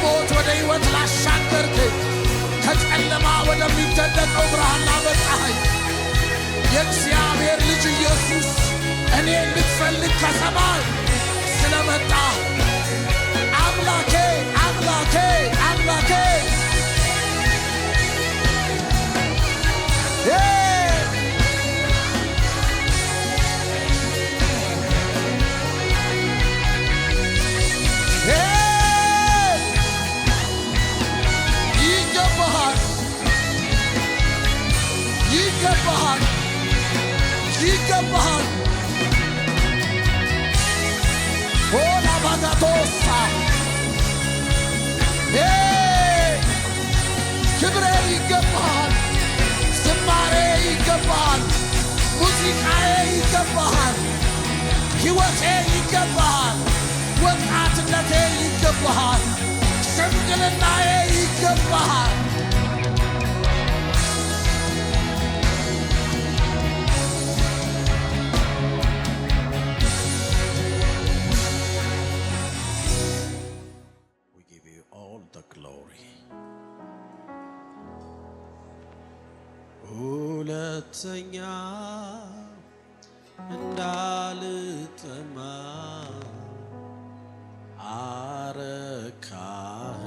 ከሞት ወደ ሕይወት ላሻገርከኝ ከጨለማ ወደሚደነቀው ብርሃን ላመጣኸኝ የእግዚአብሔር ልጅ ኢየሱስ እኔ ልትፈልግ ከሰማይ ስለመጣ አምላኬ አምላኬ አምላኬ ይገባሃል ይገባሃል ሆላ ባጋቶሳ ክብሬ ይገባሃል ዝማሬ ይገባሃል ሙዚቃዬ ይገባሃል ሕይወቴ ይገባሃል ወጣትነቴ ይገባሃል ሽምግልናዬ ይገባሃል the glory. ሁለተኛ እንዳልጠማ አረካህ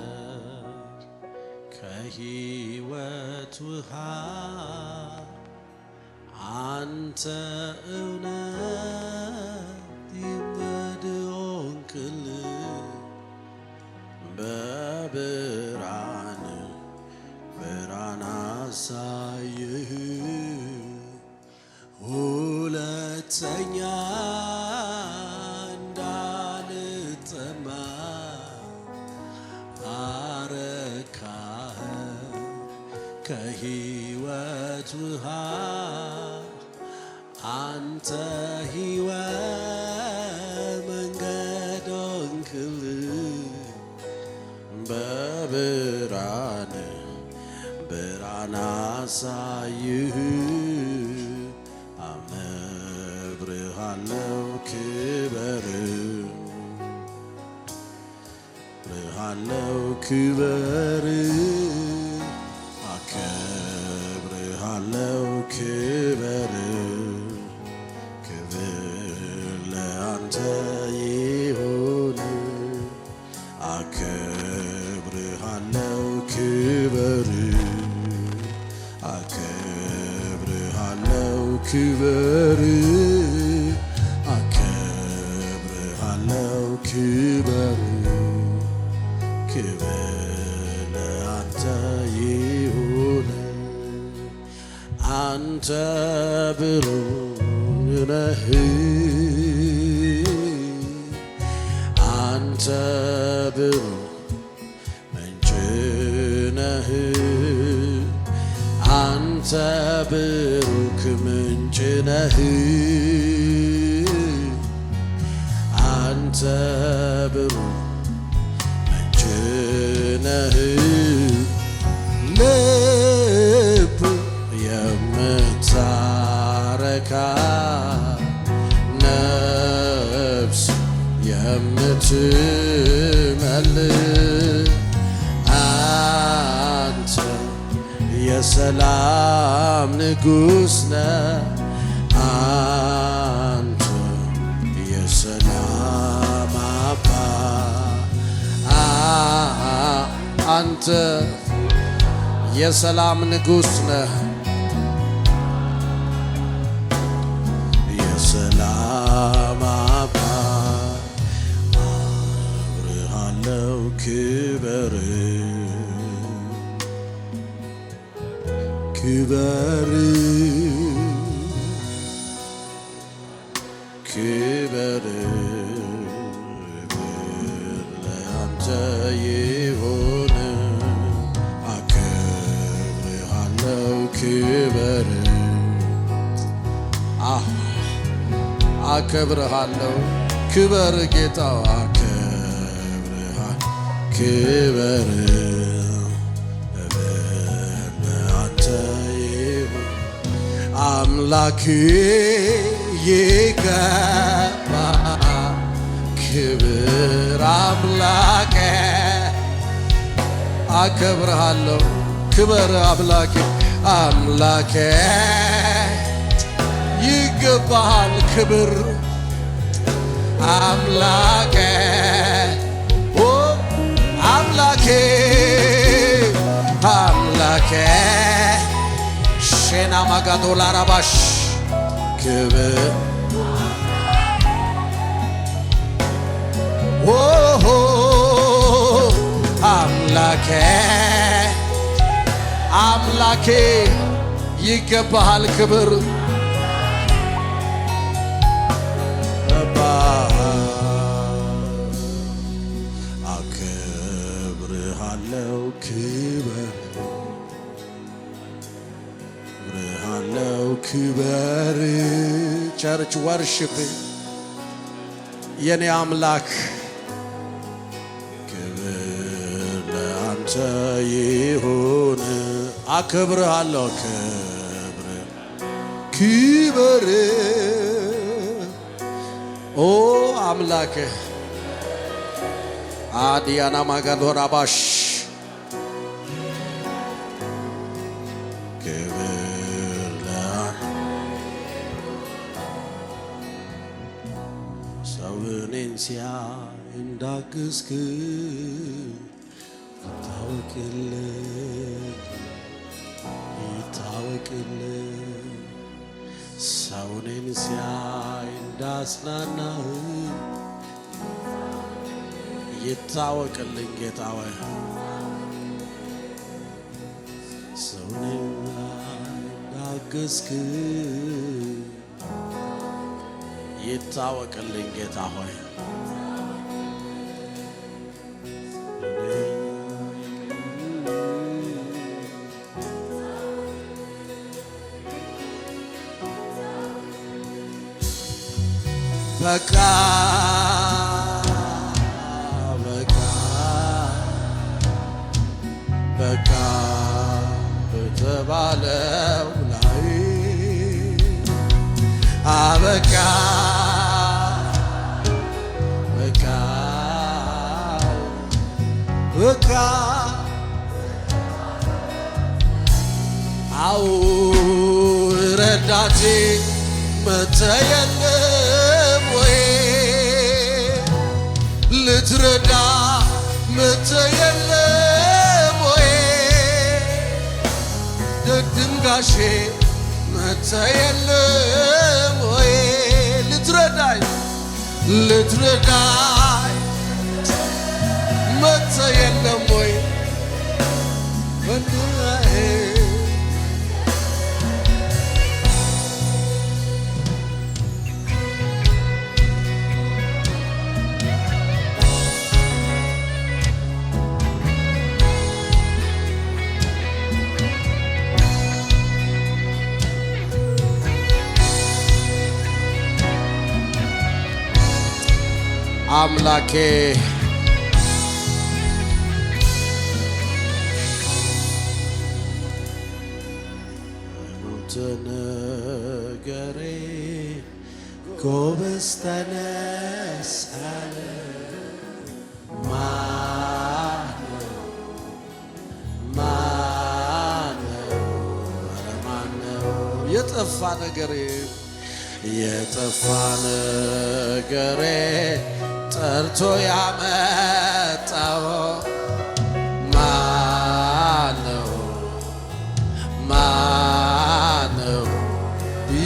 ከሕይወት ውሃ አንተ እውነት ይመድሆንክልህ በብርሃን ብርሃን አሳየህ ሁለተኛ እንዳልጠማ አረካህ ከሕይወት ውሃ አንተ ሕይወት መንገድ ሆንክልህ በብርሃን ብርሃን አሳይህ አመብርሃለው ክበር ብርሃለው ክበር አከብርሃለው ክበር ክብር ለአንተ ይሁን አከብርሃለው ክበር አከብርሃለው ክበር አከብርሃለው ክበር ክብር ለአንተ ይሁን አንተ ብሩህ ነህ አንተ ብሩህ ምንጭ ነህ አንተ ብሩክ ምንጭ ነህ አንተ ብሩክ ምንጭ ነህ ልብ የምታረካ ነፍስ የምትመልስ አንተ የሰላም ንጉሥ ነህ አንተ የሰላም አባት አንተ የሰላም ንጉሥ ነህ የሰላም አባት አብርሃለው ክበር ክበር ክበር ለአንተ ይሁን አከብርሃለው ክበር አከብርሃለው ክበር ጌታው አከብርሃል ክበር ለአንተ ይሁን አምላክ ይገባ ክብር አምላክ አከብርሃለሁ። ክበር አምላኬ አምላኬ ይገባሃል ክብር አምላኬ ኦ አምላኬ አምላኬ ሼና ማጋዶላ ራባሽ ክብር ኦሆ አምላኬ አምላኬ ይገባሃል ክብር አከብርሃለሁ ክበር ቸርች ወርሽፕ የኔ አምላክ ክብር ለአንተ ይሁን አከብርሃለሁ ክበር ኦ አምላክ አዲያና ማጋዶራ ባሽ ሰውኔን ሲያይ እንዳገዝክ ይታወቅልኝ ሰውኔን ሲያይ እንዳጽናናህ ይታወቅልኝ ጌታ ሆይ ሰውኔን እንዳገዝክ ይታወቅልኝ ጌታ ሆይ በቃ በተባለው ላይ አበቃ አው ረዳቴ መተህ የለም ወይ ልትረዳ መተህ የለም ወይ ደግንጋሼ መተህ የለም ወይ ልትረዳኝ መተህ የለም ወይ አምላኬ ተነገሬ ጎበዝ ተነስ አለ ማነው የጠፋ ነገሬ ጠርቶ ያመጣው ማነው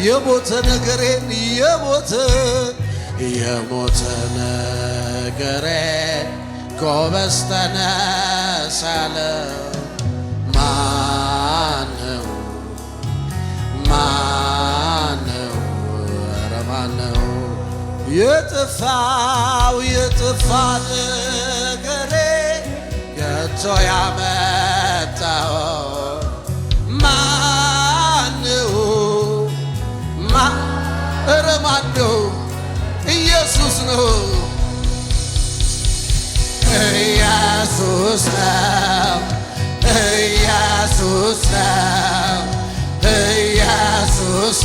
የሞተ ነገሬን የሞተ ነገሬን ጎበዝ ተነስ አለ ማነው ኧረ ማነው የጠፋ ነገሬ ገቶ ያመጣው ማነው ኧረ ማነው ኢየሱስ ነው ኢየሱስ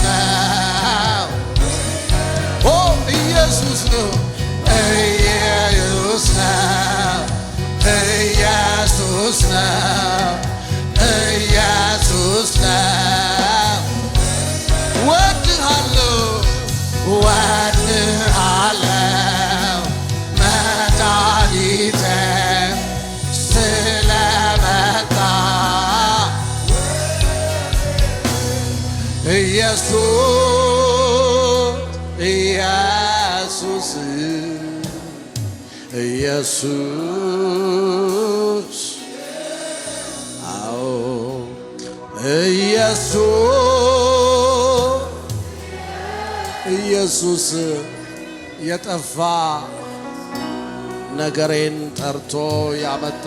ነው ኦ ኢየሱስ ነው ኢየሱስ ነው ኢየሱስ አዎ ኢየሱስ የጠፋ ነገሬን ጠርቶ ያመጣ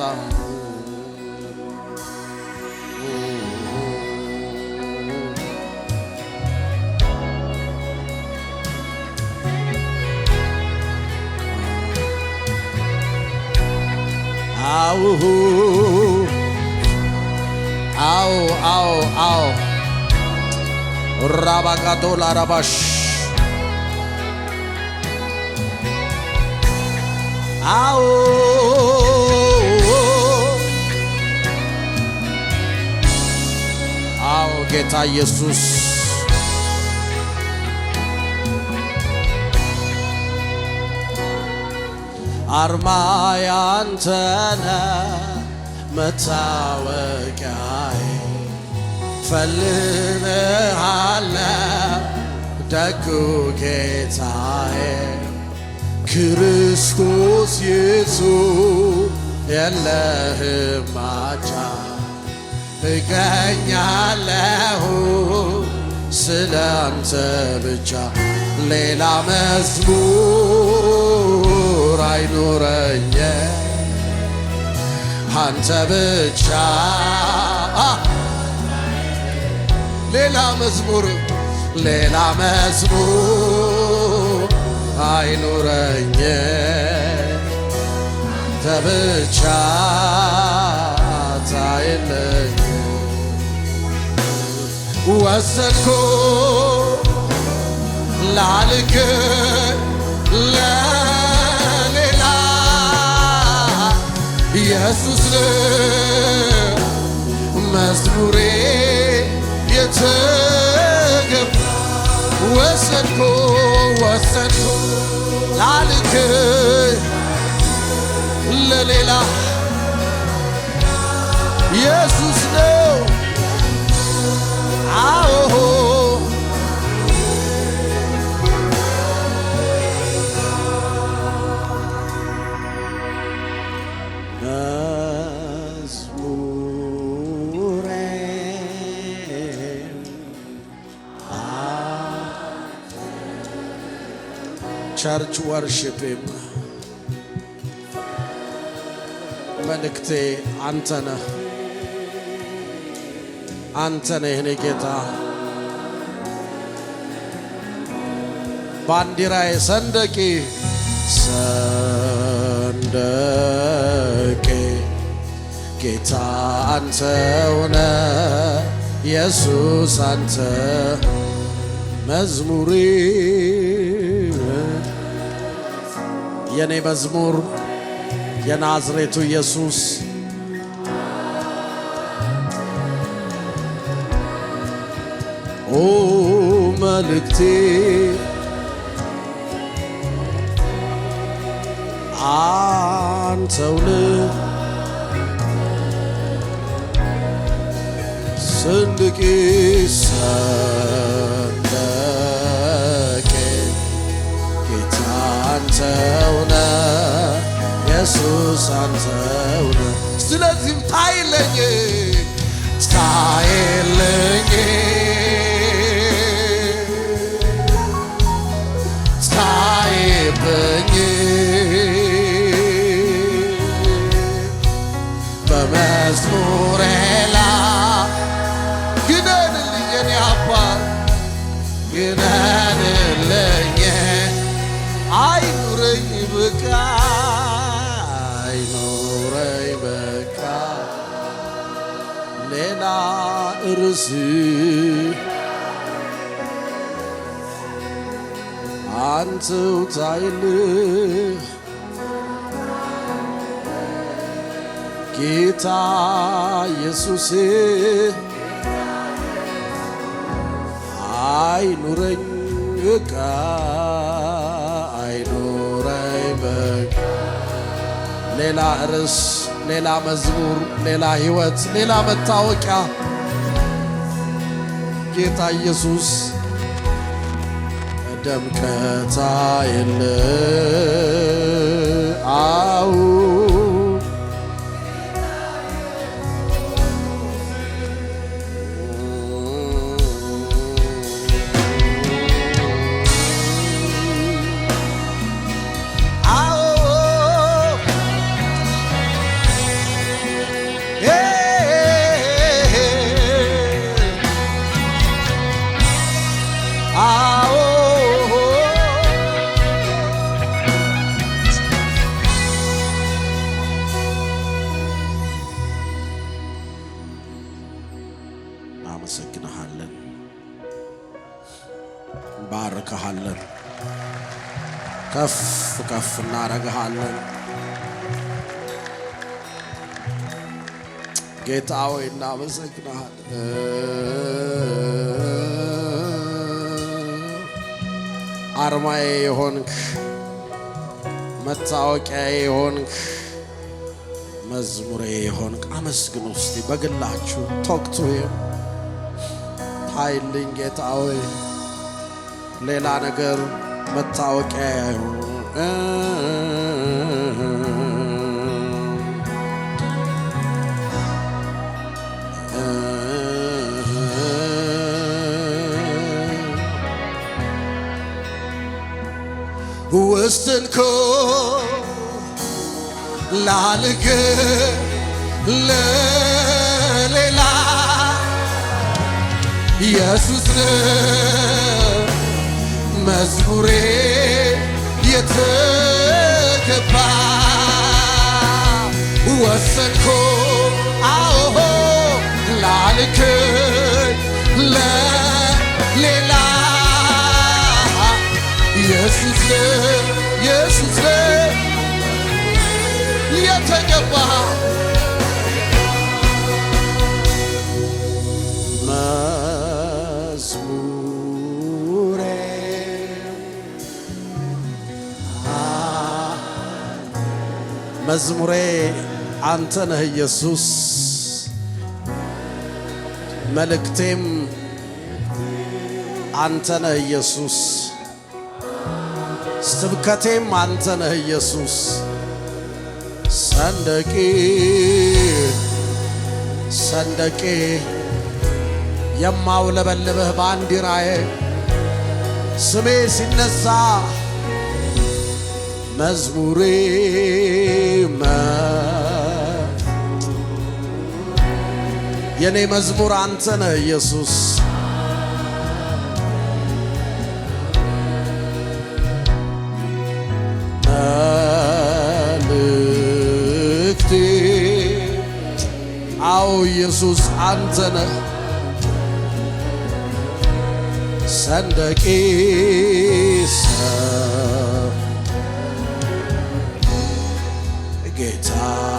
አዎ ራባጋዶ ላራባሽ አዎ ጌታ ኢየሱስ አርማ ያንተነ መታወቂያዬ ፈልንሃለሁ ደጉ ጌታዬ ክርስቶስ ኢየሱስ የለህም አቻ እገኛለሁ ስለ አንተ ብቻ ሌላ መዝሙር አይኖረኝ አንተ ብቻ ሌላ መዝሙር አይኖረኝ አንተ ብቻ ታየለኝ ወሰንኩ ላልክ ለሌላ ኢየሱስ መዝሙሬ የተገባ ወሰንኩ ላልክ ለሌላ ኢየሱስ ነው አዎ ቸርች ወርሺፕም መልእክቴ አንተ ነህ የኔ ጌታ ባንዲራዬ ሰንደቄ ጌታ አንተው ነህ ኢየሱስ አንተ መዝሙሬ የኔ መዝሙር የናዝሬቱ ኢየሱስ ኦ መልእክቴ አንተው ነህ ሰንደቄ ጌታ አንተው ነህ ኢየሱስ አንተው ነህ ስለዚህም ታይለኝ ታይብኝ በመዝሙሬ ላይ ግነንልኝ የኔ አባት ግነንልኝ አይኑረኝ በቃ ሌላ ርዕስ አንተው ታይልህ ጌታ ኢየሱስ አይኑረኝ በቃ ሌላ ርዕስ ሌላ መዝሙር ሌላ ሕይወት ሌላ መታወቂያ ጌታ ኢየሱስ ደምቀታ የለ አው እናመሰግንሃለን፣ እንባርክሃለን፣ ከፍ ከፍ እናረግሃለን። ጌታ ሆይ እናመሰግንሃለን። አርማዬ የሆንክ መታወቂያዬ የሆንክ መዝሙሬ የሆንክ አመስግኑ እስቲ በግላችሁ ቶክቱ ኃይልኝ ጌታ ሆይ ሌላ ነገር መታወቂያ አይሁን። ወስንኮ ላልግ ለሌላ ኢየሱስ መዝሙሬ የተገባ ወሰንኮ አዎ ላልክ ለሌላ ኢየሱስ የተገባ መዝሙሬ አንተ ነህ ኢየሱስ፣ መልእክቴም አንተ ነህ ኢየሱስ፣ ስብከቴም አንተ ነህ ኢየሱስ። ሰንደቄ የማውለበልብህ ባንዲራዬ ስሜ ሲነሳ መዝሙሬ የኔ መዝሙር አንተ ነህ ኢየሱስ። መልእክቴ አዎ ኢየሱስ አንተ ነህ። ሰንደቄ ጌታ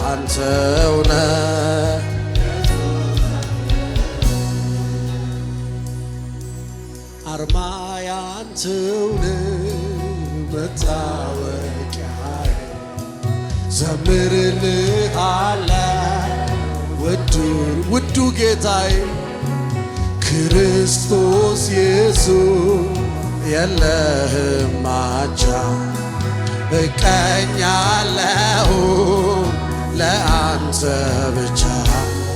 አንተው ነህ። አርማዬ አንተው ነህ፣ መታወቂያዬ ዘምርልሃለሁ ውዱ ጌታዬ ክርስቶስ ኢየሱስ የለህም አቻ እቀኛለሁ ለአንተ ብቻ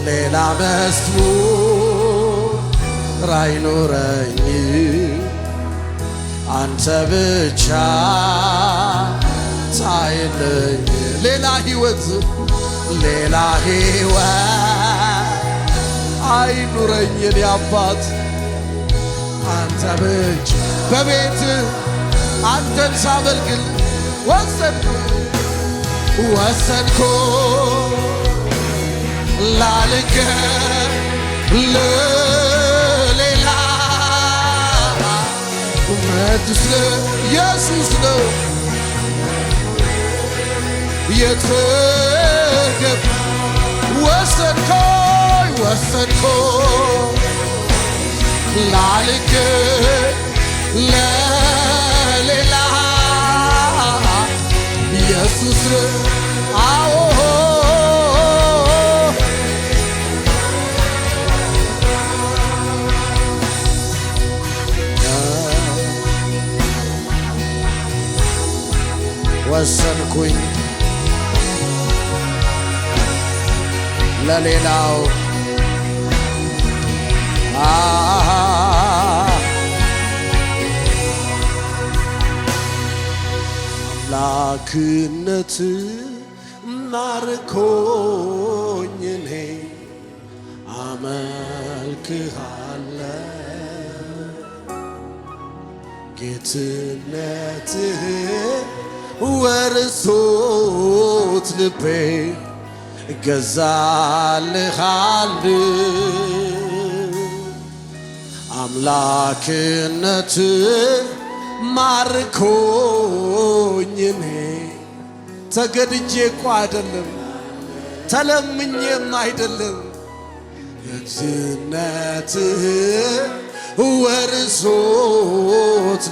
ሌላ መዝሙር አይኖረኝ አንተ ብቻ ታይለኝ ሌላ ሕይወት አይኑረኝ የኔ አባት አንተ ብቻ በቤት አንተን ሳመልክል ወሰንኩ ላልክ ለሌላ መድስ ኢየሱስ ነው የተገባ ወሰንኩ ላልክ ለሌላ ኢየሱስ አዎ ወሰንኩኝ ለሌላው አምላክነት ማርኮኝ እኔ አመልክሃለሁ ጌትነትህ ወርሶት ልቤ እገዛልሃለሁ አምላክነትህ ማርኮኝ እኔ ተገድጄ እኮ አይደለም ተለምኜም አይደለም ጌትነትህ ወርሶት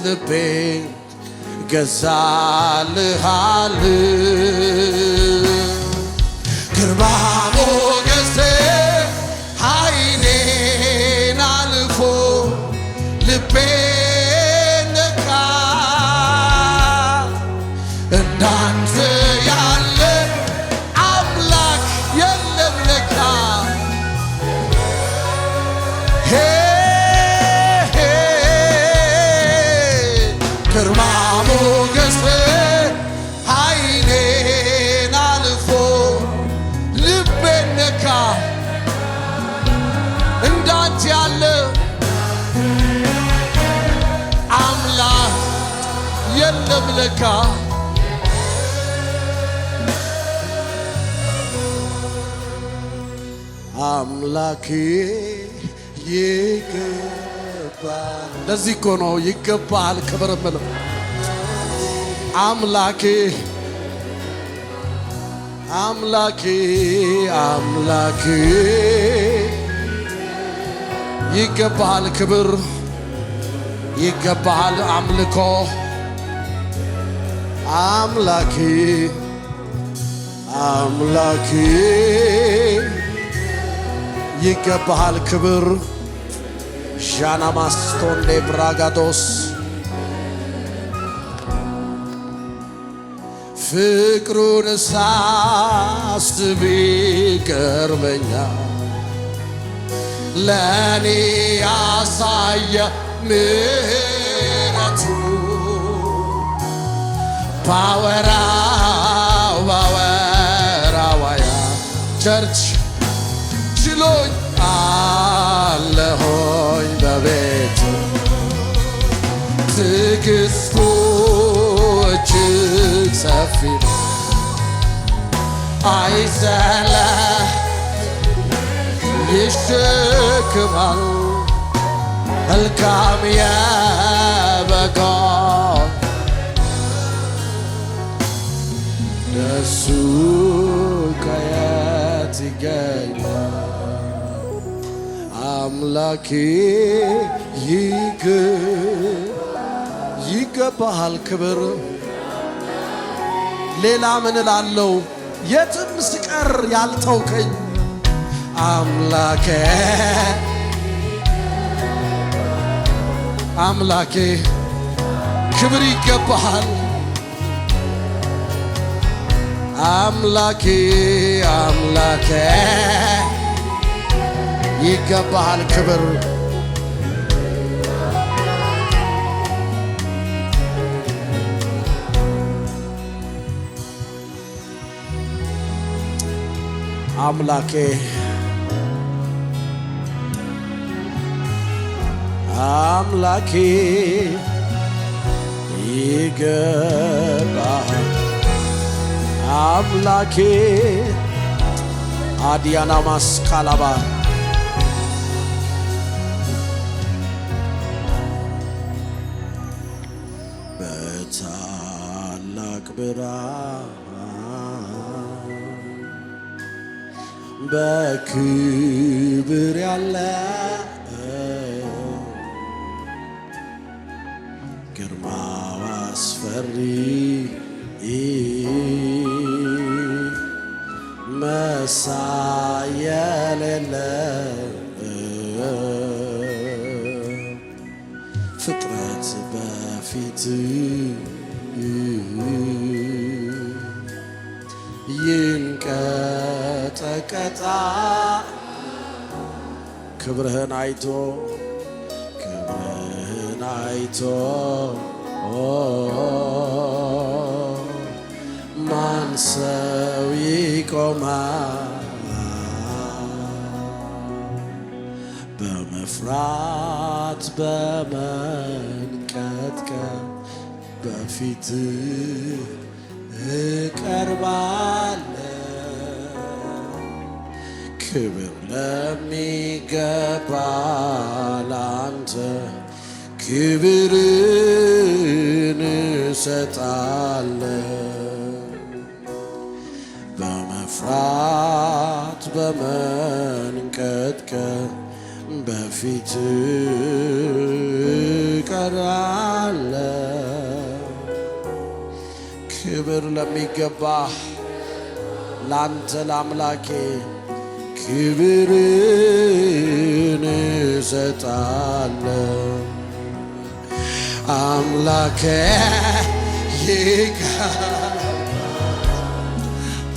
ልቤ እገዛልሃለሁ ግርማ ሞገስህ ዓይኔን አልፎ ልቤን ነካ እንዳንተ ያለ አምላክ የለም ለካ ግርማ ሞገስህ ዓይኔን አልፎ ልቤን ነካ እንዳንተ ያለ አምላክ የለም ለካ አምላኬ ይገባል ለዚህ እኮ ነው ይገባል ክብር የምለው አምላኬ አምላኬ አምላኬ ይገባል ክብር ይገባል አምልኮ አምላኬ አምላኬ ይገባል ክብር ዣና ማስቶንዴ ብራጋዶስ ፍቅሩን ሳስብ ይገርመኛል ለኔ ያሳየ ምሕረቱ ባወራዋያ ቸርች ችሎኝ አለሆኝ በቤቱ ትዕግስቱ እጅግ ሰፊ አይሰለህ ይሸክማል መልካም የበጋ ደሱ ከየት ይገኛል አምላኬ ይገባሃል ክብር ሌላ ምን እላለሁ የትም ስቀር ያልተውከኝ አምላኬ አምላኬ ክብር ይገባሃል አምላኬ አምላኬ ይገባሃል ክብር አምላኬ አምላኬ ይገባሃል አምላኬ አዲያና ማስካላባ በታላቅ ብርሃን በክብር ያለ ግርማው አስፈሪ መሳይ የሌለው ፍጥረት በፊት ይንቀጠቀጣል ጠቀጣ ክብርህን አይቶ ማን ሰው ይቆማል? በመፍራት በመንቀጥቀጥ በፊትህ እቀርባለሁ። ክብር ለሚገባ ላንተ ክብርን እሰጣለሁ። በመፍራት በመንቀጥቀጥ በፊትህ እቀርባለሁ። ክብር ለሚገባ ላንተ ለአምላኬ ክብርን እሰጣለሁ። አምላኬ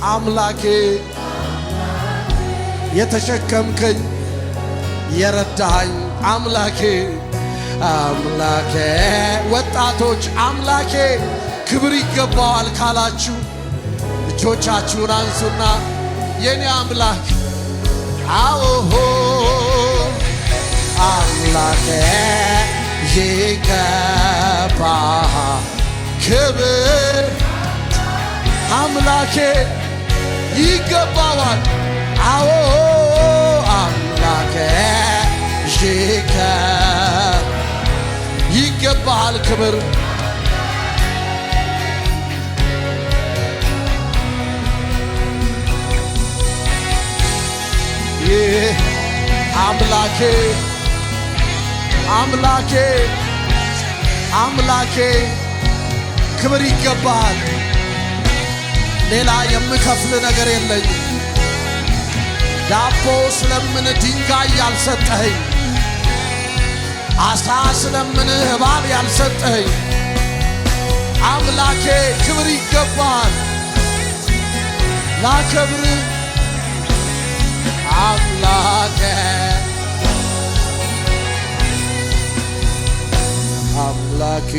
አምላኬ የተሸከምከኝ የረዳኸኝ አምላኬ ወጣቶች አምላኬ ክብር ይገባዋል ካላችሁ እጆቻችሁን አንሱና የኔ አምላክ አዎሆ አምላኬ ይገባሃል ክብር አምላኬ ይገባዋል አዎ አምላኬ ይገባሃል ክብር አምላኬ ክብር ይገባሃል። ሌላ የምከፍል ነገር የለኝም። ዳቦ ስለምን ድንጋይ ያልሰጠኸኝ፣ አሳ ስለምን እባብ ያልሰጠኸኝ አምላኬ ክብር ይገባሃል። ላከብር አምላኬ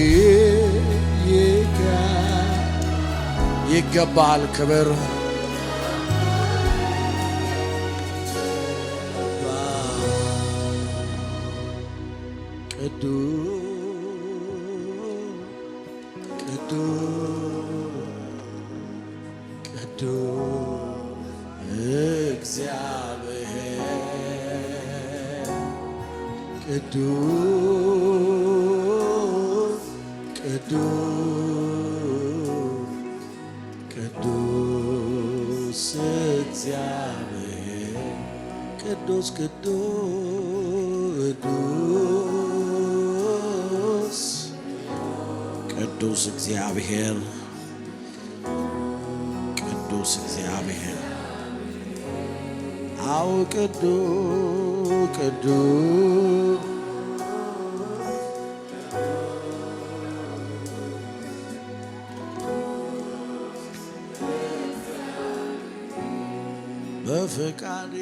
ይገባሃል ክብር ቅዱስ እግዚአብሔር አው ቅዱስ በፈቃዴ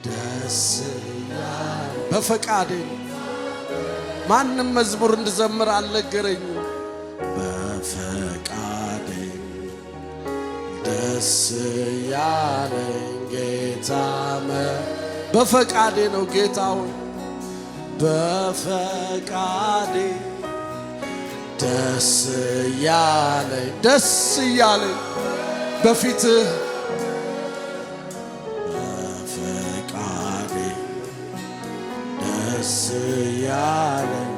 ደስ ይላል። በፈቃዴ ማንም መዝሙር እንድዘምር አልነገረኝም። በፈቃዴ ደስ ያለኝ ጌታ በፈቃዴ ነው ጌታው በፈቃዴ ደስ ያለኝ በፊትህ በፈቃዴ ደስ ያለኝ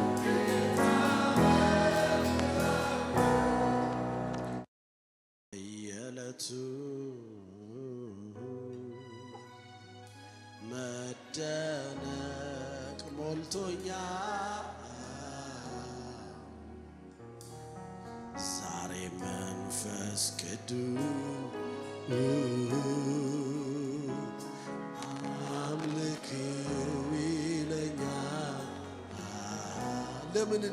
የዕለቱ መደነቅ ሞልቶኛል ዛሬ መንፈስ ቅዱስ አምልክው ይለኛል። ለምን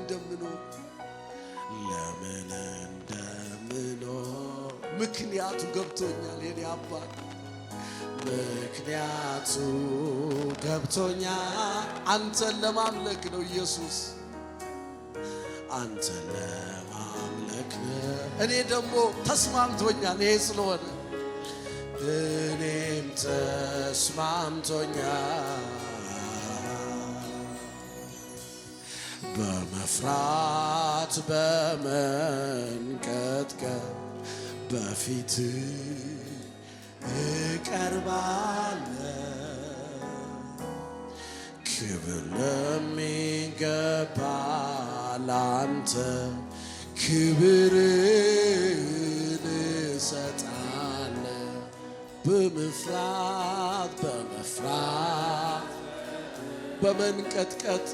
ለምን እንደምኖር ምክንያቱ ገብቶኛል የኔ አባት ምክንያቱ ገብቶኛል አንተን ለማምለክ ነው ኢየሱስ አንተን ለማምለክ ነው እኔ ደግሞ ተስማምቶኛል ይሄ ስለሆነ እኔም ተስማምቶኛል በመፍራት በመንቀጥቀጥ በፊት እቀርባለሁ ክብር ለሚገባ ላንተ ክብርን እሰጣለሁ በመፍራት በመንቀጥቀጥ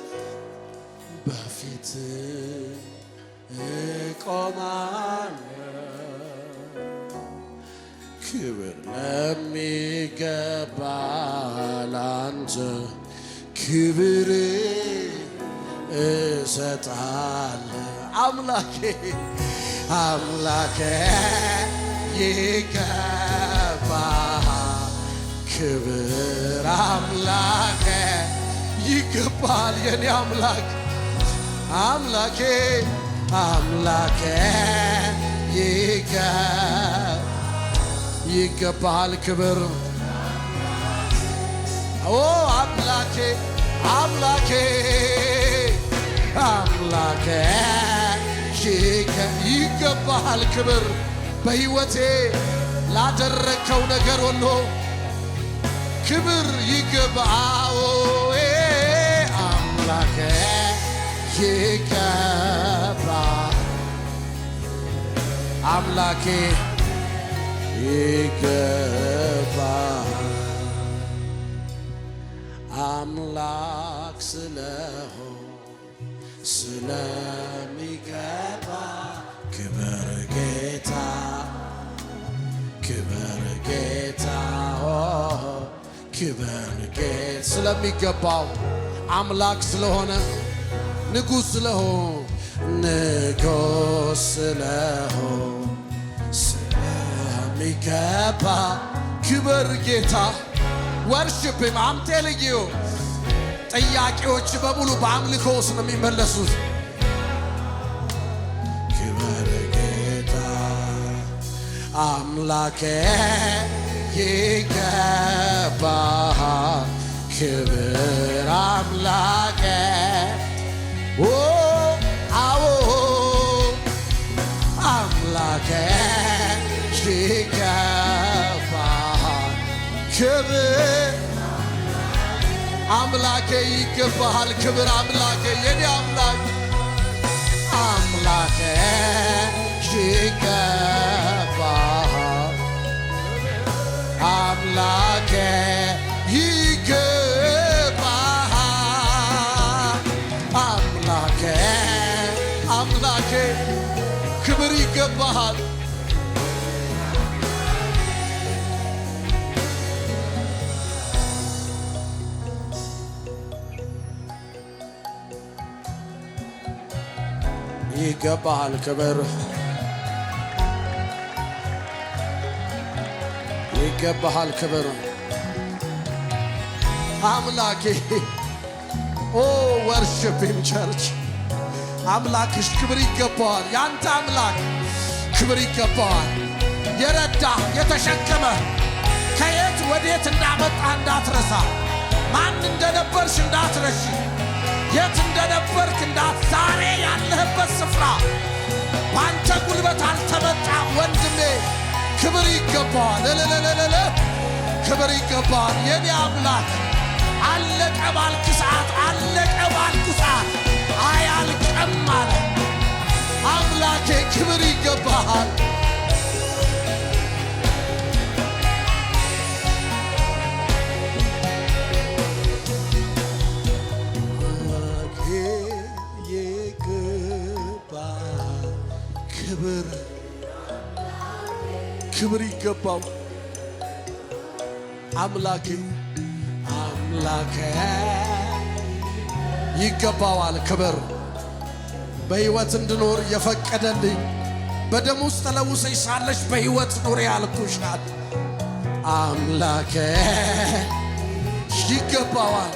በፊት እቆማለሁ ክብር ለሚገባ ላንተ ክብር እሰጣለሁ አምላኬ ይገባሃል ክብር አምላኬ ይገባል የኔ አምላኬ ይገባል ክብር ኦ አምላኬ ይገባል ክብር በሕይወቴ ላደረከው ነገር ሁሉ ክብር ይገባው አምላኬ ይገባል አምላኬ ይገባል አምላክ ስለሆን ስለሚገባ ክብር ጌታ ክብር ጌታ ስለሚገባው አምላክ ስለሆነ ንጉሥ ስለሆን ስለሚገባ ክብር ጌታ ወርሺፕ him I'm telling you ጥያቄዎች በሙሉ በአምልኮ ውስጥ ነው የሚመለሱት ክብር ጌታ አምላኬ ይገባሃል ክብር አምላኬ አዎ አምላኬ ይገባሃል ክብር አምላኬ ይገባሃል ክብር አምላኬ የኔ አምላኬ ይገባሃል አምላኬ ይገባሃል አምላኬ ክብር ይገባሃል ይገባሃል ክብር ይገባሃል ክብር አምላኬ ኦ ወርሺፕ ሂም ቸርች አምላክሽ ክብር ይገባዋል ያንተ አምላክ ክብር ይገባዋል የረዳ የተሸከመ ከየት ወዴት እንዳመጣ እንዳትረሳ ማን እንደነበርሽ እንዳትረሺ የት እንደነበርክ ዛሬ ያለህበት ስፍራ ባንተ ጉልበት አልተመጣም ወንድሜ ክብር ይገባዋል ክብር ይገባዋል የኔ አምላክ አለቀ ባልክ ሰዓት አያልቅም አለ አምላኬ ክብር ይገባሃል ክብር ይገባው አምላኬ ይገባዋል ክብር በሕይወት እንድኖር የፈቀደልኝ በደም ውስጥ ተለውሰሽ ሳለሽ በሕይወት ኑሪ ያልኩሻል። አምላኬ ይገባዋል።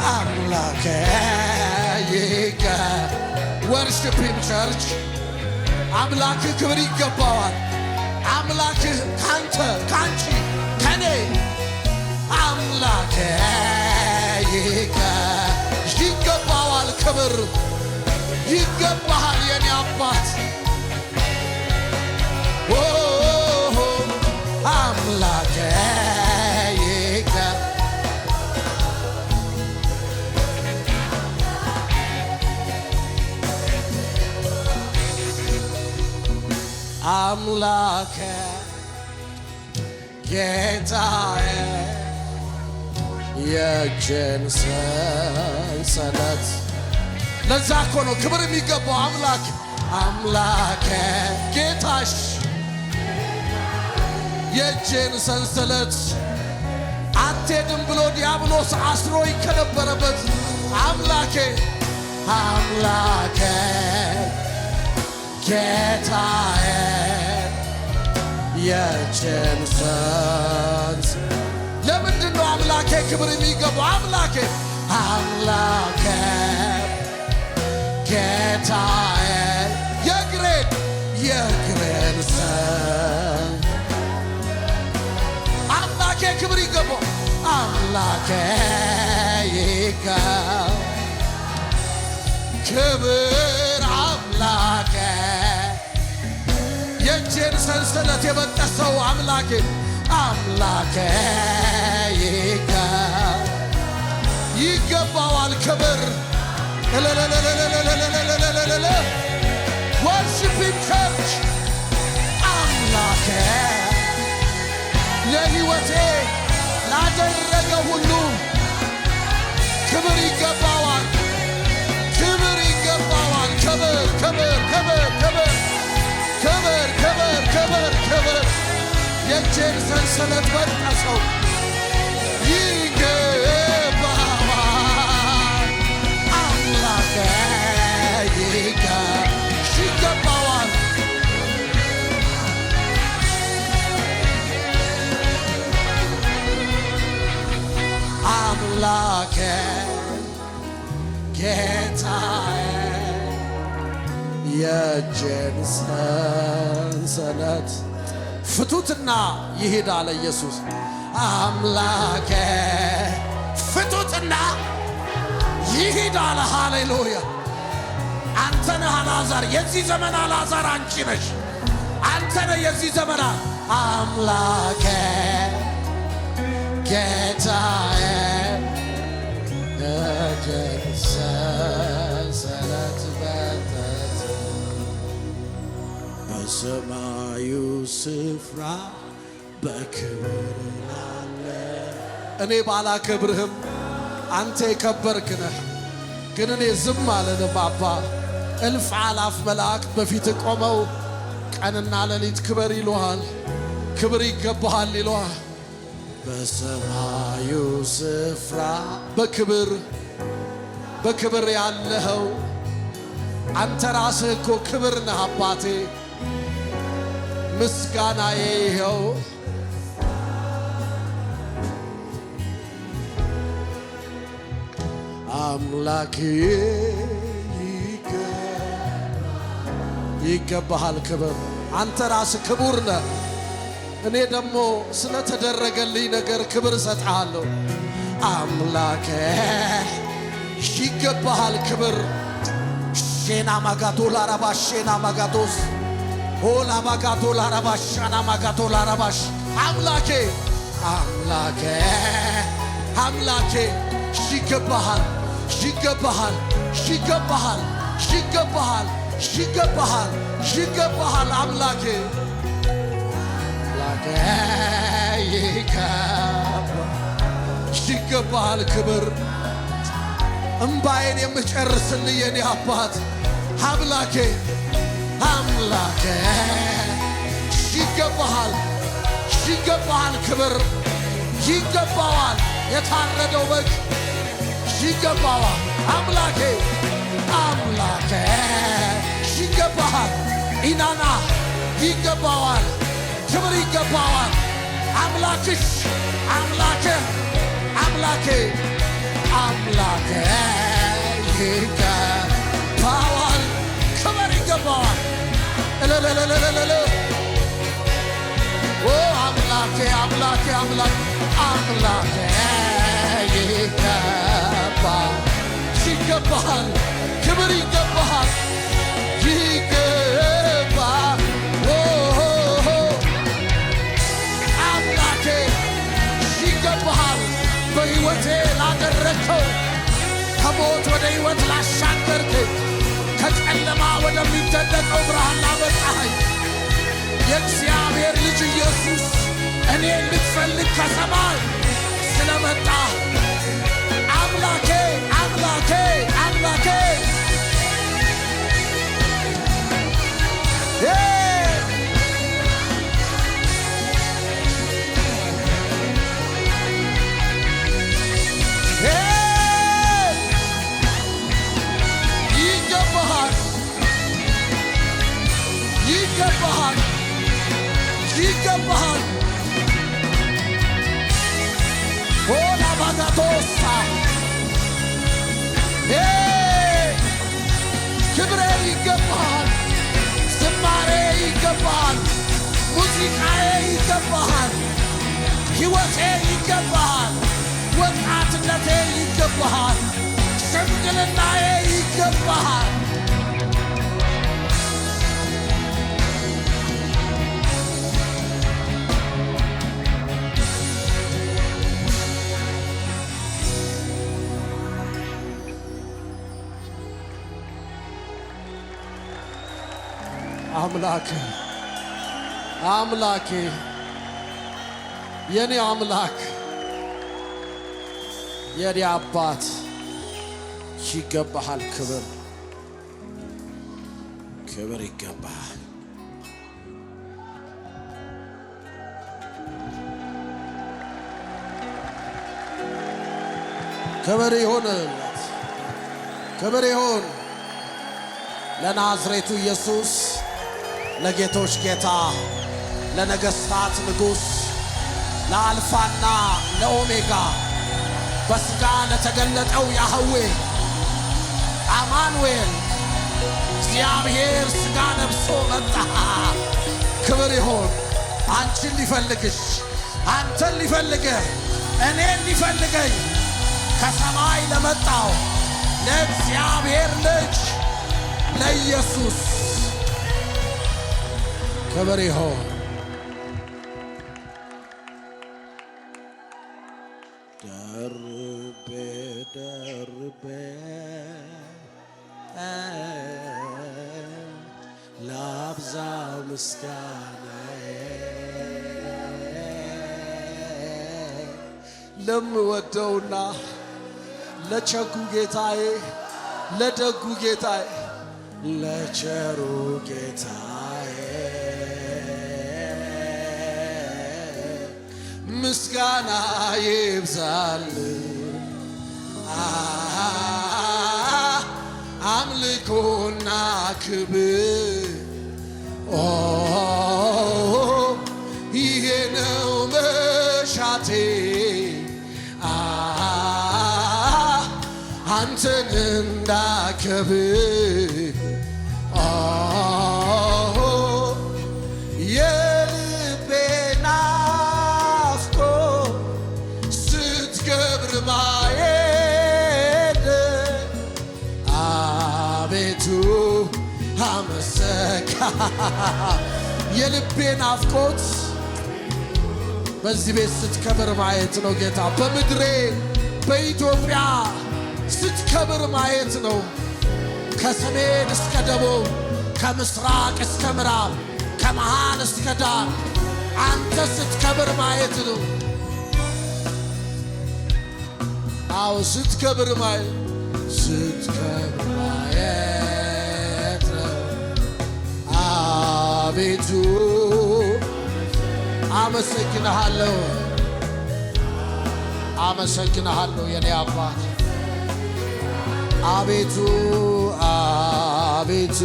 አምላኬ ወርሺፕ ሂም ቸርች። አምላክህ ክብር ይገባዋል። አምላክህ ካንተ ካንቺ ከኔ አምላኬ ይገባዋል። ክብር ይገባሃል የኔ አባት አምላኬ አምላኬ ጌታዬ የእጅን ሰንሰለት ለዛ እኮ ነው ክብር የሚገባው። አምላኬ ጌታሽ የእጅን ሰንሰለት አትሄድም ብሎ ዲያብሎስ አስሮኝ ከነበረበት አምላኬ ጌታዬ የእጅን ሰንሰለት ለምንድን ነው አምላኬ ክብር የሚገባው? አምላኬ ጌታዬ የእግሬን አምላኬ ክብር ይገባው። አምላኬ ክብር አምላኬ የእጄን ሰንሰለት የበጠሰው አምላኬ ይገባዋል ክብር። ወርሺፕ ሂም ቸርች። አምላኬ ለሕይወቴ ላደረገ ሁሉ ክብር ይገባዋል። ክብር ይገባዋል። ክብር የእጄን ሰንሰለት በጠሰው ይገባዋል። አምላኬ ይገባዋል። አምላኬ ጌታዬ የእጄን ሰንሰለት ፍቱትና ይሄድ አለ ኢየሱስ። አምላኬ ፍቱትና ይሄድ አለ። ሃሌሉያ! አንተ ነህ አልዓዛር፣ የዚህ ዘመን አልዓዛር አንቺ ነሽ። አንተ ነህ የዚህ ዘመን አምላኬ ጌታዬ የእጄን ሰንሰለት በጠሰ በሰማዩ ስፍራ በክብር ላለ እኔ ባላከብርህም አንተ የከበርክ ነህ። ግን እኔ ዝም አልልም አባ። እልፍ አላፍ መላእክት በፊት ቆመው ቀንና ሌሊት ክብር ይሉሃል፣ ክብር ይገባሃል ይሉሃል። በሰማዩ ስፍራ በክብር ያለኸው አንተ ራስህ እኮ ክብር ነህ አባቴ። ምስጋናዬ ይኸው አምላኬ ይገባሃል ክብር። አንተ ራስህ ክቡር ነህ። እኔ ደግሞ ስለተደረገልኝ ነገር ክብር እሰጥሃለሁ። አምላኬ ይገባሃል ክብር። ሼና ማጋቶ ላራባሽ ሼና ማጋቶስ ሆላ ማጋቶ ላራባሽ ሻና ማጋቶ ላራባሽ አምላኬ ይገባሃል አምላኬ ይገባሃል ክብር። እምባዬን የምጨርስልኝ የኔ አባት አምላኬ ይገባሃል ይገባሃል ክብር ይገባዋል የታረደው በግ ይገባዋል አምላኬ አምላኬ ይገባሃል ኢናና ይገባዋል ክብር ይገባዋል አምላክሽ አምላኬ አምላኬ አምላኬ ይገባዋል ክብር ይገባዋል እለለለለለለ ኦ አምላኬ አምላኬ አምላኬ አምላኬ ይገባሃል ክብር ይገባሃል ይገባል አምላኬ ይገባሃል በሕይወቴ ላደረግከው ከሞት ወደ ሕይወት ላሻገርከኝ ከጨለማ ወደሚደነቀው ብርሃን ላመጣኸኝ የእግዚአብሔር ልጅ ኢየሱስ እኔ ልትፈልግ ከሰማይ ስለመጣ አምላኬ አምላኬ አምላኬ ይገባሃል ይገባሃል ይገባሃል ሆላ ባጋቶሳ ክብሬ ይገባሃል ዝማሬ ይገባሃል ሙዚቃዬ ይገባሃል ሕይወቴ ይገባሃል ወጣትነቴ ይገባሃል ሽምግልናዬ ይገባሃል አምላኬ አምላኬ የኔ አምላክ የኔ አባት ይገባሃል ክብር ክብር ይገባሃል ክብር ይሁንለት ክብር ይሁን ለናዝሬቱ ኢየሱስ ለጌቶች ጌታ ለነገሥታት ንጉሥ ለአልፋና ለኦሜጋ በሥጋ ለተገለጠው ያህዌ አማኑኤል እግዚአብሔር ሥጋ ለብሶ መጣ ክብር ይሁን አንቺን ሊፈልግሽ አንተን ሊፈልግህ እኔን ሊፈልገኝ ከሰማይ ለመጣው ለእግዚአብሔር ልጅ ለኢየሱስ ክብር ይሁን ደርቤ ደርቤ ላብዛ ምስጋናዬ ለምወደውና ለቸጉ ጌታዬ ለደጉ ጌታዬ ለቸሩ ጌታዬ ምስጋና ይብዛል አምልኮና ክብር ይሄ ነው መሻቴ አንተን እንዳከብር የልቤ ናፍቆት ስትከብር ማየት አቤቱ አመሰካ የልቤ ናፍቆት በዚህ ቤት ስትከብር ማየት ነው ጌታ በምድሬ በኢትዮጵያ ስትከብር ማየት ነው ከሰሜን እስከ ደቡብ ከምስራቅ እስከ ምዕራብ ከመሃል እስከ ዳር አንተ ስትከብር ማየት ነው አዎ ስትከብር ማየት ነው አቤቱ አመሰግንሃለሁ አመሰግንሃለሁ የኔ አባት አቤቱ አቤቱ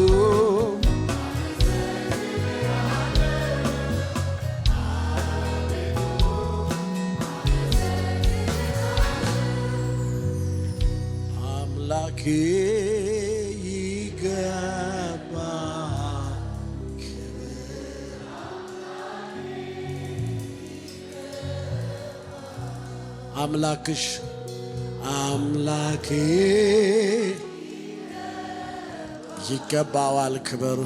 አምላኬ ይገባል አምላክሽ አምላኬ ይገባዋል ክብር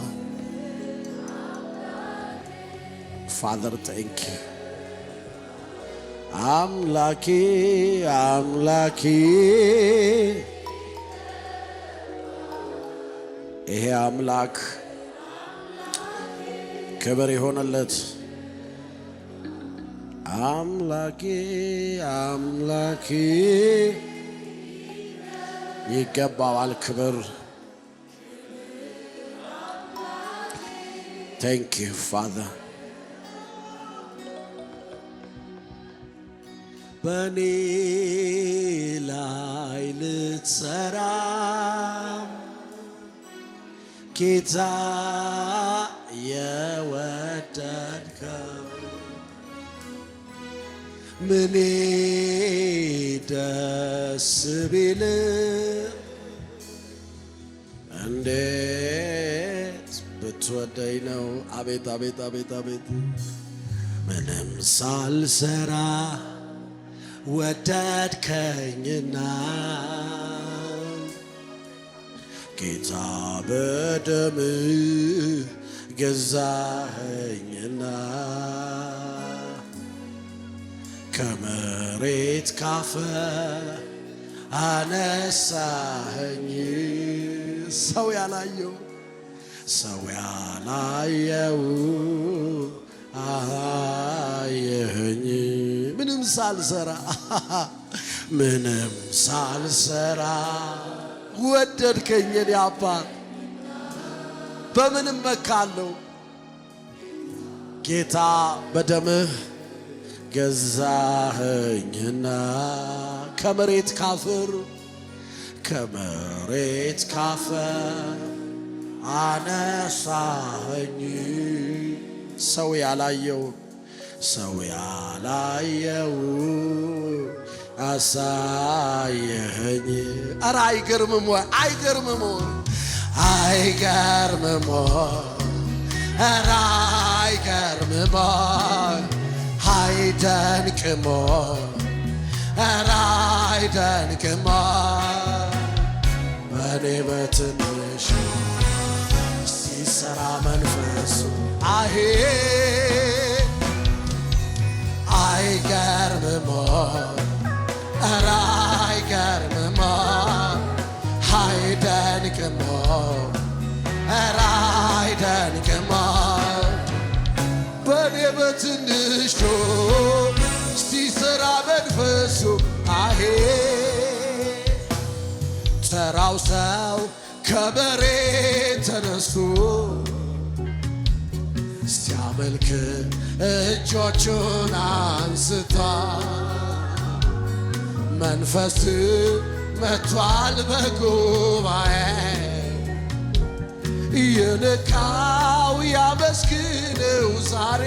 ፋዘር ቴንክ ዩ አምላኬ አምላኬ ይሄ አምላክ ክብር ይሆንለት አምላኬ አምላኬ ይገባዋል ክብር Thank you Father በኔ ላይ ልትሰራ ጌታ የወደድከው ምኔ ደስ ቢል እንዴት ብትወደኝ ነው አቤት አቤት አቤት አቤት ምንም ሳልሰራ ወደድከኝና ጌታ በደም ገዛኸኝና ከመሬት ካፈር አነሳኸኝ ሰው ያላየው አየኸኝ ምንም ሳልሰራ ወደድከኝ የኔ አባት በምንም መካለሁ ጌታ በደምህ ገዛኸኝና ከመሬት ካፈር አነሳኸኝ ሰው ያላየው አሳየኸኝ ኧረ አይገርምም ወይ አይገርምም ኧረ አይገርምም አይደንቅም ኧረ አይደንቅም በኔ በትንሹ ሲሰራ መንፈሱ አይገርምም ኧረ አይገርምም አይደንቅም ኧረ አይደንቅም በኔ በትንሹ ሲሰራ መንፈሱ ተራው ሰው ከመሬት ተነስቶ ሲያመልክ እጆቹን አንስቷል መንፈስ መጥቷል በጉባኤ የነካው ያመስግነው ዛሬ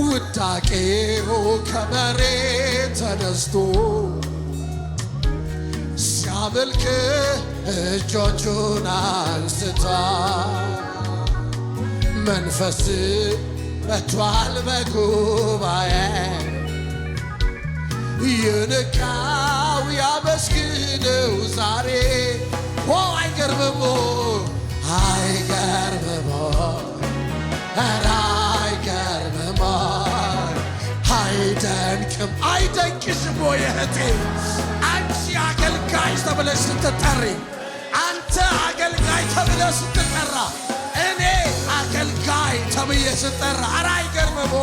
ውዳቄው ከመሬት ተነስቶ ሲያመልክ እጆቹን አንስቷል መንፈስ መጥቷል በጉባኤ የነካው ያመስግነው ዛሬ አይገርምም ኧረ አይገርምም አይደንቅሽም ወይ እህቴ አንቺ አገልጋይ ተብለሽ ስትጠሪ አንተ አገልጋይ ተብለሽ ስትጠራ እኔ አገልጋይ ተብዬ ስጠራ ኧረ አይገርምም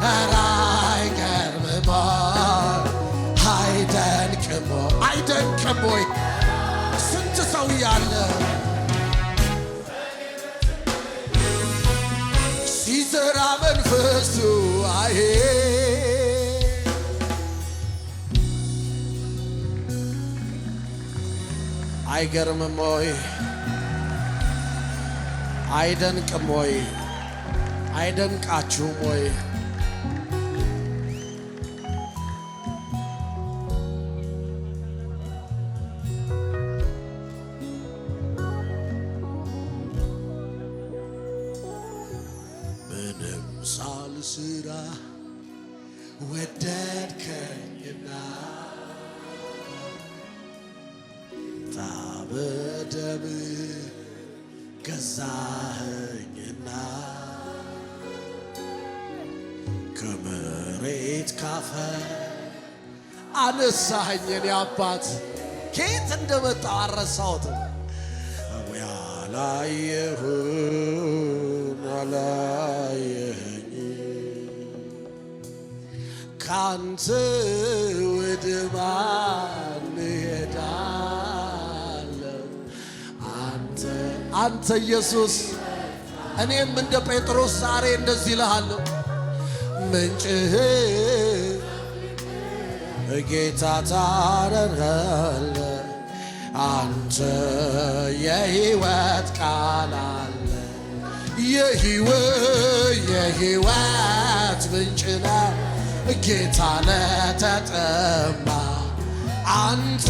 ኧረ አይገርምም አይደንቅም ወይ ስንት ሰው ያለ አይገርምም ወይ? አይደንቅም ወይ? አይደንቃችሁም ወይ? ምንም ሳልሰራ ወደድከኝና በደም ገዛኸኝና ከመሬት ካፈር አነሳኸኝ። የኔ አባት ከየት እንደመጣሁ አልረሳሁትም። ያላየሁን አላየኸኝ ካንተ ወደ ማን እሄዳለሁ? አንተ ኢየሱስ። እኔም እንደ ጴጥሮስ ዛሬ እንደዚህ እልሃለሁ፣ ምንጭህ ጌታ ታረናለህ። አንተ የሕይወት ቃል አለ፣ የሕይወት ምንጭ ነህ ጌታ ለተጠማ። አንተ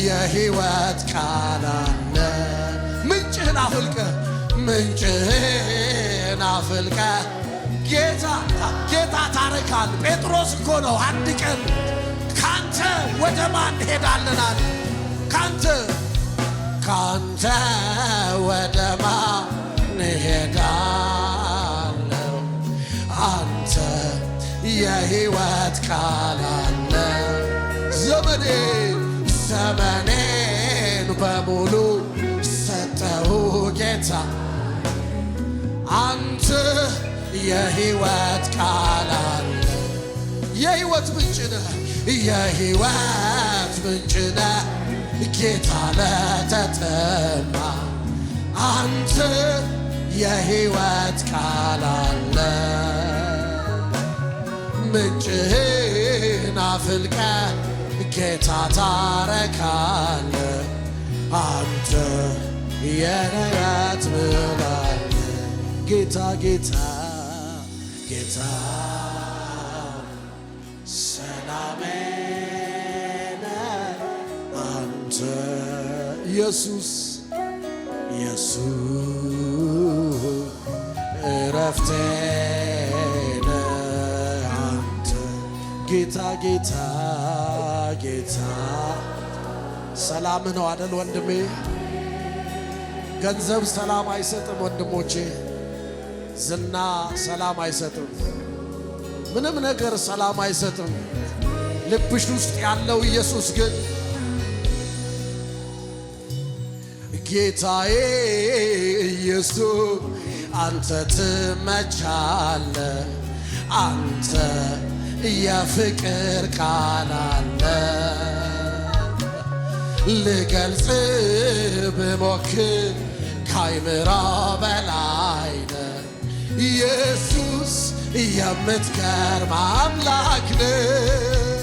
የሕይወት ቃል አለ። ምንጭህን አፍልቀህ ጌታ ታረካል። ጴጥሮስ እኮ ነው አንድ ቀን ካንተ ወደ ማን እንሄዳለናል? ካንተ ወደ ማን እንሄዳለሁ? አንተ የሕይወት ቃል አለ። ዘመኔን በሙሉ ሰጠሁ ጌታ። አንተ የሕይወት ቃል አለ። የሕይወት ምንጭ ነህ፣ የሕይወት ምንጭ ነህ ጌታ ለተጠማ። አንተ የሕይወት ቃል አለ። ምንጭህን አፍልቀህ ጌታ ታረካለህ። አንተ የሕይወት ብርሃን ጌታ ሰላሜ ነህ አንተ ኢየሱስ እረፍቴ ነህ አንተ ጌታ ሰላም ነው አደል ወንድሜ? ገንዘብ ሰላም አይሰጥም ወንድሞቼ። ዝና ሰላም አይሰጥም። ምንም ነገር ሰላም አይሰጥም። ልብሽ ውስጥ ያለው ኢየሱስ ግን ጌታዬ ኢየሱስ አንተ ትመቻለህ። አንተ የፍቅር ቃል አለ። ልገልጽ ብሞክር ካይምራ በላይ ነህ ኢየሱስ የምትገርም አምላክ ነህ።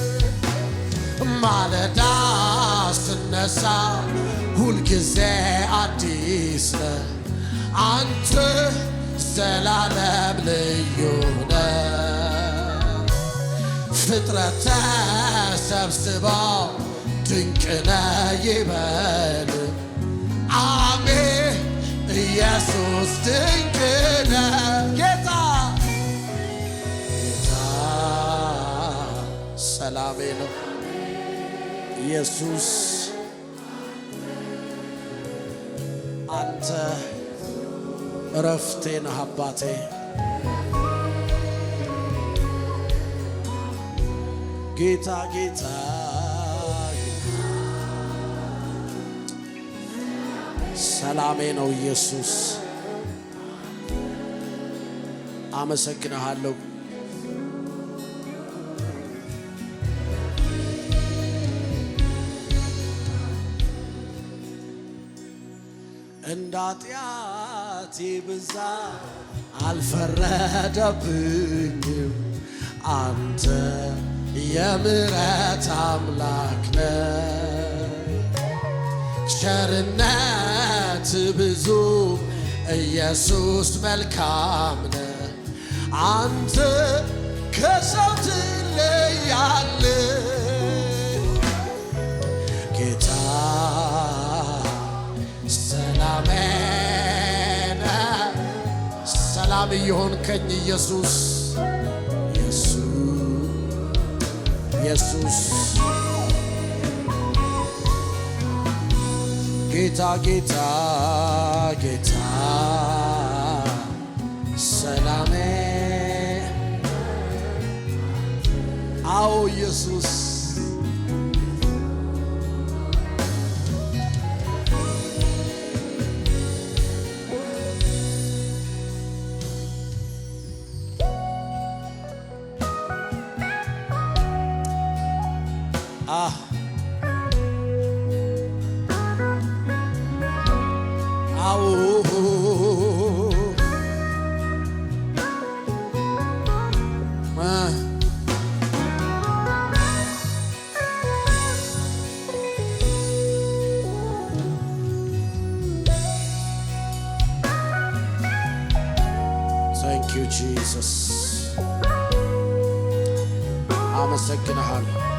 ማለዳ ስነሳ ሁልጊዜ አዲስ ነህ። አንተ ዘላለም ልዩ ነህ። ፍጥረት ተሰብስበው ድንቅ ነህ ይበል። አሜን ኢየሱስ ድንቅ ነህ ጌታ ሰላሜ ነው ኢየሱስ። አንተ እረፍቴ ነህ አባቴ። ጌታ ሰላሜ ነው ኢየሱስ። አመሰግንሃለሁ። እንደ ኃጢአቴ ብዛት አልፈረደብኝም። አንተ የምሕረት አምላክ ነህ። ቸርነት ብዙ ኢየሱስ መልካም ነህ አንተ ከሰው ትለያለህ ጌታ ሰላሜ ነህ ሰላም እየሆንከኝ ኢየሱስ ኢየሱስ ጌታ ጌታ ጌታ ሰላሜ አዎ ኢየሱስ Thank you, Jesus. አመሰግንሃለሁ።